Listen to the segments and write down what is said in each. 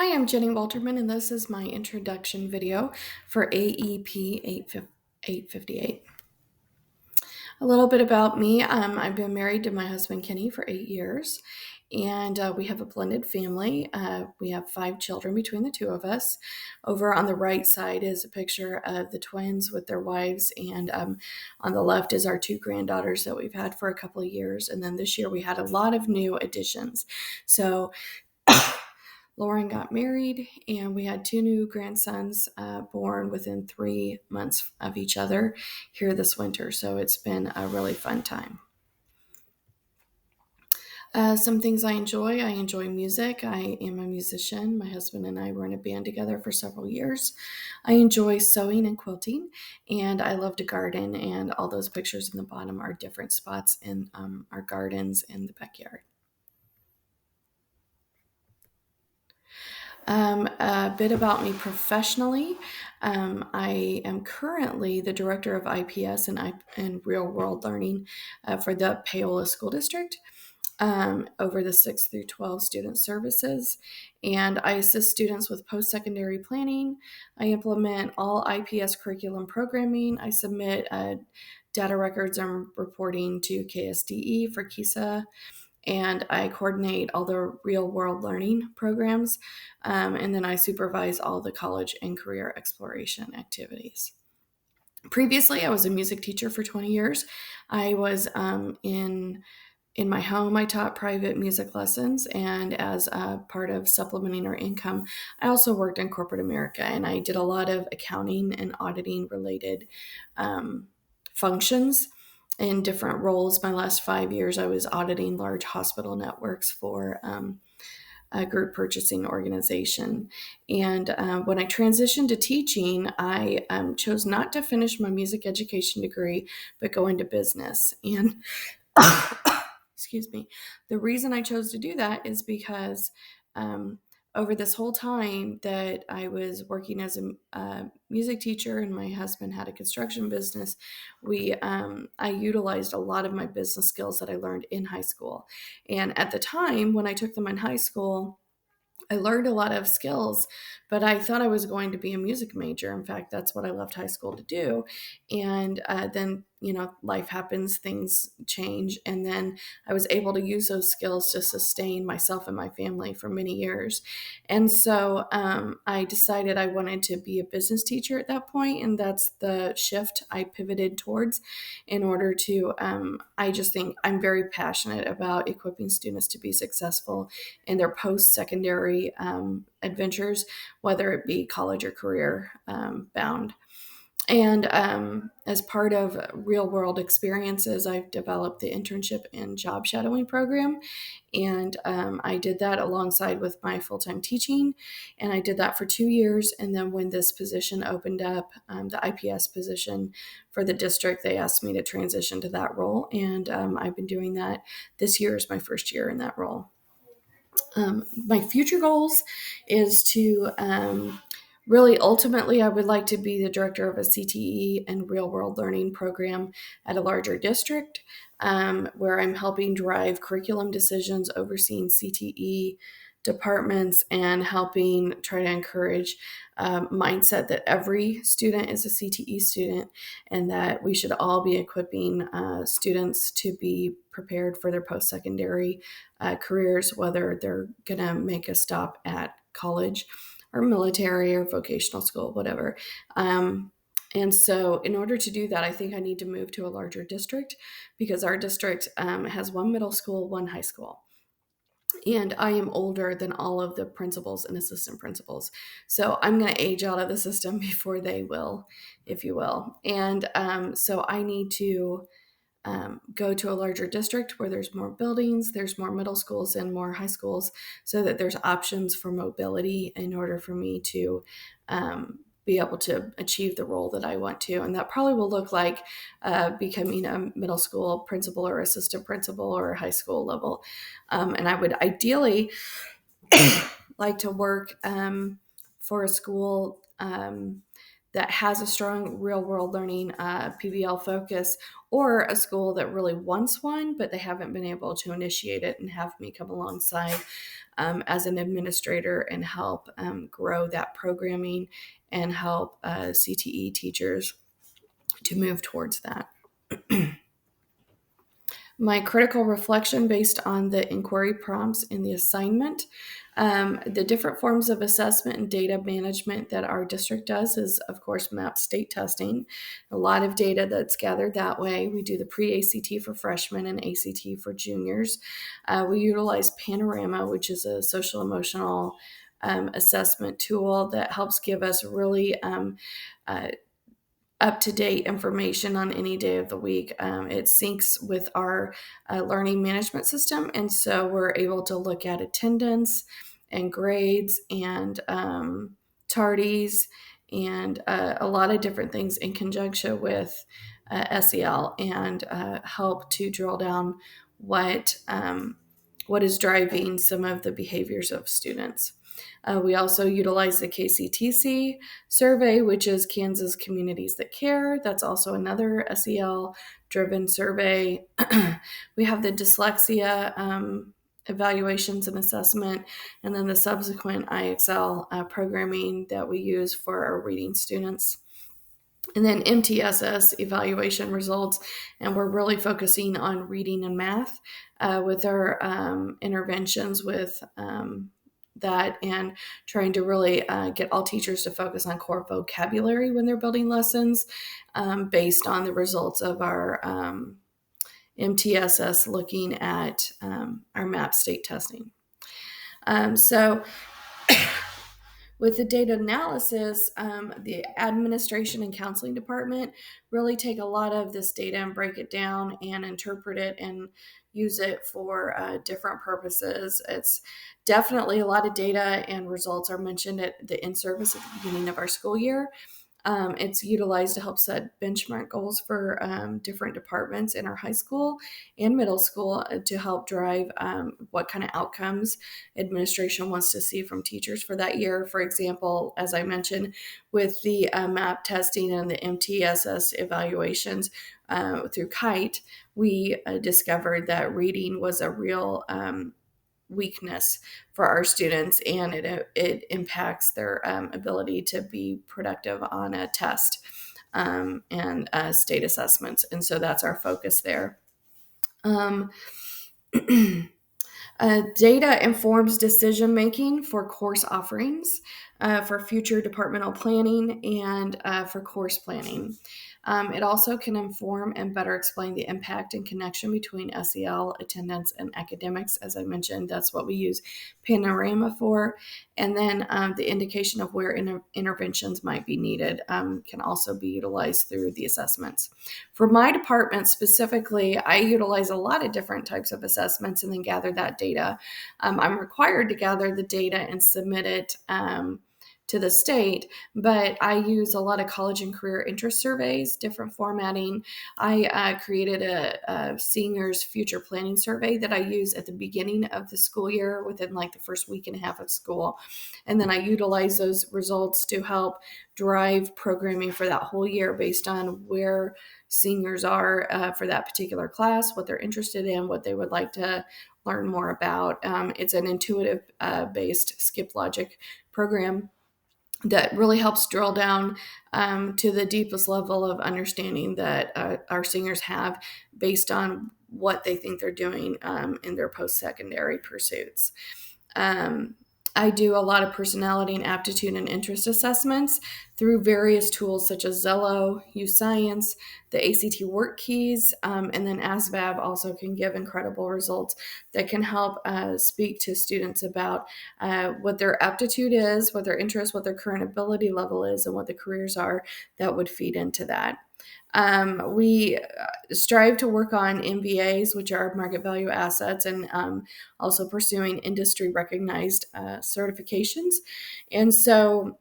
Hi, I'm Jenny Walterman, and this is my introduction video for AEP 858. A little bit about me. I've been married to my husband Kenny for 8 years, and we have a blended family. We have 5 children between the two of us. Over on the right side is a picture of the twins with their wives, and on the left is our 2 granddaughters that we've had for a couple of years. And then this year we had a lot of new additions. So Lauren got married, and we had 2 new grandsons born within 3 months of each other here this winter. So it's been a really fun time. Some things I enjoy. I enjoy music. I am a musician. My husband and I were in a band together for several years. I enjoy sewing and quilting, and I love to garden. And all those pictures in the bottom are different spots in our gardens in the backyard. A bit about me professionally. I am currently the director of IPS and real world learning for the Paola School District over the 6 through 12 student services. And I assist students with post secondary planning. I implement all IPS curriculum programming. I submit data records and reporting to KSDE for KISA, and I coordinate all the real world learning programs. And then I supervise all the college and career exploration activities. Previously, I was a music teacher for 20 years. I was in my home. I taught private music lessons, and as a part of supplementing our income, I also worked in corporate America, and I did a lot of accounting and auditing related functions in different roles. My last 5 years, I was auditing large hospital networks for a group purchasing organization. And when I transitioned to teaching, I chose not to finish my music education degree, but go into business. And excuse me, the reason I chose to do that is because over this whole time that I was working as a music teacher and my husband had a construction business, I utilized a lot of my business skills that I learned in high school. And at the time when I took them in high school, I learned a lot of skills, but I thought I was going to be a music major. In fact, that's what I left high school to do. And then, life happens, things change. And then I was able to use those skills to sustain myself and my family for many years. And so I decided I wanted to be a business teacher at that point, and that's the shift I pivoted towards in order to, I just think I'm very passionate about equipping students to be successful in their post-secondary adventures, whether it be college or career bound. And as part of real world experiences, I've developed the internship and job shadowing program. And I did that alongside with my full time teaching. And I did that for 2 years. And then when this position opened up, the IPS position for the district, they asked me to transition to that role. And I've been doing that. This year is my first year in that role. My future goals is to really ultimately, I would like to be the director of a CTE and real world learning program at a larger district, where I'm helping drive curriculum decisions, overseeing CTE departments, and helping try to encourage mindset that every student is a CTE student, and that we should all be equipping students to be prepared for their post-secondary careers, whether they're going to make a stop at college or military or vocational school, whatever. And so in order to do that, I think I need to move to a larger district, because our district has one middle school, one high school. And I am older than all of the principals and assistant principals. So I'm going to age out of the system before they will, if you will. And so I need to go to a larger district where there's more buildings, there's more middle schools and more high schools, so that there's options for mobility in order for me to be able to achieve the role that I want to. And that probably will look like becoming a middle school principal or assistant principal or high school level. And I would ideally like to work for a school that has a strong real world learning PBL focus, or a school that really wants one, but they haven't been able to initiate it, and have me come alongside as an administrator and help grow that programming and help CTE teachers to move towards that. My critical reflection based on the inquiry prompts in the assignment. The different forms of assessment and data management that our district does is, of course, MAP state testing. A lot of data that's gathered that way. We do the pre-ACT for freshmen and ACT for juniors. We utilize Panorama, which is a social emotional assessment tool that helps give us really uh, up-to-date information on any day of the week. It syncs with our learning management system, and so we're able to look at attendance and grades and tardies and a lot of different things in conjunction with SEL, and help to drill down what is driving some of the behaviors of students. We also utilize the KCTC survey, which is Kansas Communities That Care. That's also another SEL driven survey. We have the dyslexia evaluations and assessment, and then the subsequent IXL programming that we use for our reading students. And then MTSS evaluation results, and we're really focusing on reading and math with our interventions with that, and trying to really get all teachers to focus on core vocabulary when they're building lessons based on the results of our MTSS looking at our MAP state testing. So with the data analysis, the administration and counseling department really take a lot of this data and break it down and interpret it and use it for different purposes. It's definitely a lot of data, and results are mentioned at the in-service at the beginning of our school year. It's utilized to help set benchmark goals for different departments in our high school and middle school to help drive what kind of outcomes administration wants to see from teachers for that year. For example, as I mentioned, with the MAP testing and the MTSS evaluations through KITE, we discovered that reading was a real weakness for our students, and it impacts their ability to be productive on a test and state assessments. And so that's our focus there. Data informs decision making for course offerings, for future departmental planning, and for course planning. It also can inform and better explain the impact and connection between SEL, attendance, and academics. As I mentioned, that's what we use Panorama for. And then the indication of where interventions might be needed can also be utilized through the assessments. For my department specifically, I utilize a lot of different types of assessments and then gather that data. I'm required to gather the data and submit it to the state, but I use a lot of college and career interest surveys, different formatting. I created a seniors future planning survey that I use at the beginning of the school year within like the first week and a half of school. And then I utilize those results to help drive programming for that whole year based on where seniors are for that particular class, what they're interested in, what they would like to learn more about. It's an intuitive based skip logic program that really helps drill down to the deepest level of understanding that our seniors have based on what they think they're doing in their post-secondary pursuits. I do a lot of personality and aptitude and interest assessments through various tools such as Zello, UScience, the ACT work keys, and then ASVAB also can give incredible results that can help speak to students about what their aptitude is, what their interest, what their current ability level is, and what the careers are that would feed into that. We strive to work on MVAs, which are market value assets, and also pursuing industry recognized certifications. And so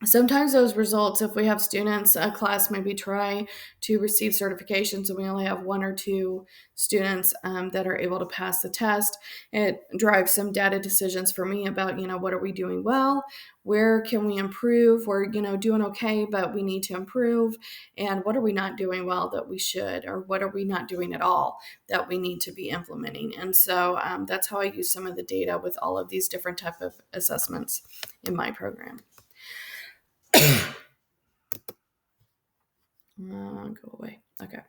Sometimes those results, if we have students, a class maybe try to receive certifications and we only have one or two students that are able to pass the test, it drives some data decisions for me about, what are we doing well? Where can we improve? We're, doing okay, but we need to improve. And what are we not doing well that we should? Or what are we not doing at all that we need to be implementing? And so that's how I use some of the data with all of these different type of assessments in my program. Go away. Okay.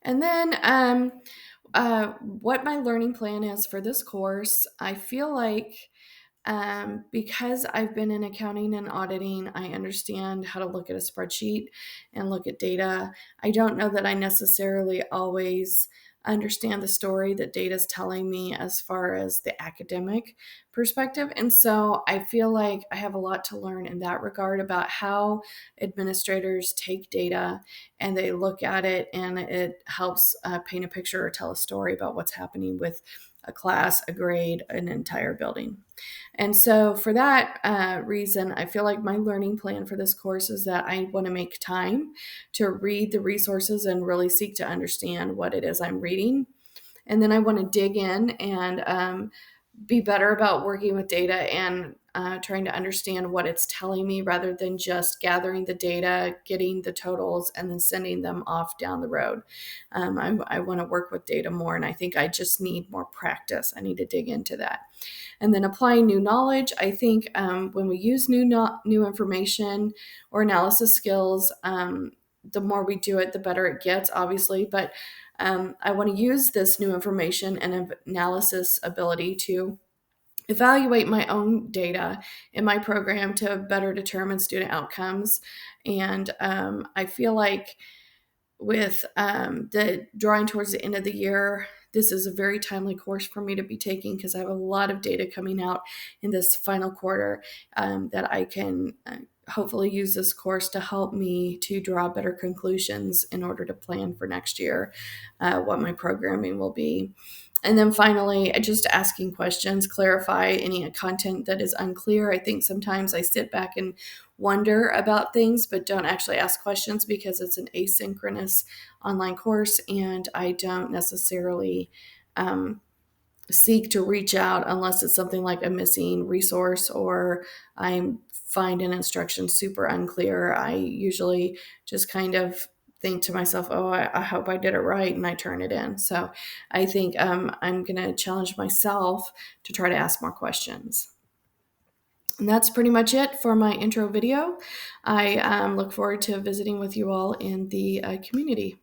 And then what my learning plan is for this course, I feel like because I've been in accounting and auditing, I understand how to look at a spreadsheet and look at data. I don't know that I necessarily always understand the story that data is telling me as far as the academic perspective. And so I feel like I have a lot to learn in that regard about how administrators take data and they look at it and it helps paint a picture or tell a story about what's happening with a class, a grade, an entire building. And so, for that reason, I feel like my learning plan for this course is that I want to make time to read the resources and really seek to understand what it is I'm reading. And then I want to dig in and be better about working with data and trying to understand what it's telling me rather than just gathering the data, getting the totals, and then sending them off down the road. I want to work with data more, and I think I just need more practice. I need to dig into that. And then applying new knowledge. I think when we use new information or analysis skills, the more we do it, the better it gets, obviously. But I want to use this new information and analysis ability to evaluate my own data in my program to better determine student outcomes. And I feel like with the drawing towards the end of the year, this is a very timely course for me to be taking because I have a lot of data coming out in this final quarter that I can hopefully use this course to help me to draw better conclusions in order to plan for next year what my programming will be. And then finally, just asking questions, clarify any content that is unclear. I think sometimes I sit back and wonder about things, but don't actually ask questions because it's an asynchronous online course, and I don't necessarily seek to reach out unless it's something like a missing resource or I find an instruction super unclear. I usually just kind of think to myself, oh, I hope I did it right, and I turn it in. So I think I'm going to challenge myself to try to ask more questions. And that's pretty much it for my intro video. I look forward to visiting with you all in the community.